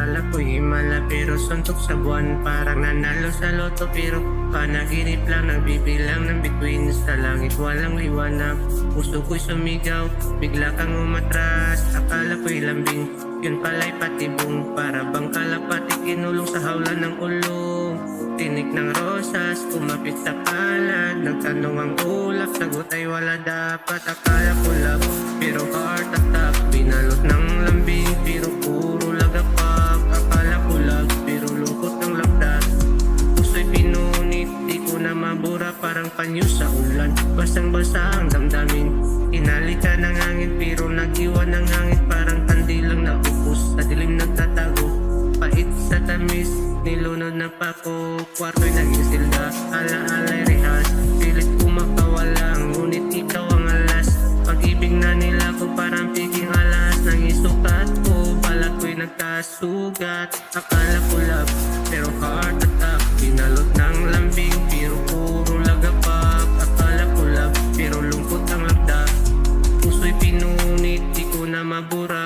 Akala ko himala pero suntok sa buwan. Parang nanalo sa loto pero panaginip lang. Nagbibilang ng bituin sa langit, walang liwanag. Puso ko'y sumigaw, bigla kang umatras. Akala ko'y lambing, yun pala'y patibong. Para bang kalapati kinulong sa hawlan ng ulong. Tinik ng rosas, kumapit sa palad. Nagtanong ang ulap, sagot ay wala dapat. Akala ko love, pero heart attack. Binalot ng lambing, pero puro lagapak. Akala ko love, pero lungkot ng labdas. Puso'y pinunit, di ko na mabura. Parang panyo sa ulan, basang-basa ang damdamin. Inalika ng hangin, pero nag-iwan ng hangin. Parang kandilang naupos, sa dilim nagtatago. Pait sa tamis, nilunod na pako. Kwarto'y naging silda, ala-ala'y rehas. Pilit ko makawala, ngunit ikaw ang alas. Pag-ibig na nila ko parang piging alas. Nang isukat ko, balat ko'y nagkasugat. Akala ko love, pero heart attack. Binalot ng lambing, pero puro lagapak. Akala ko love, pero lungkot ang labda. Puso'y pinunit, di ko na mabura.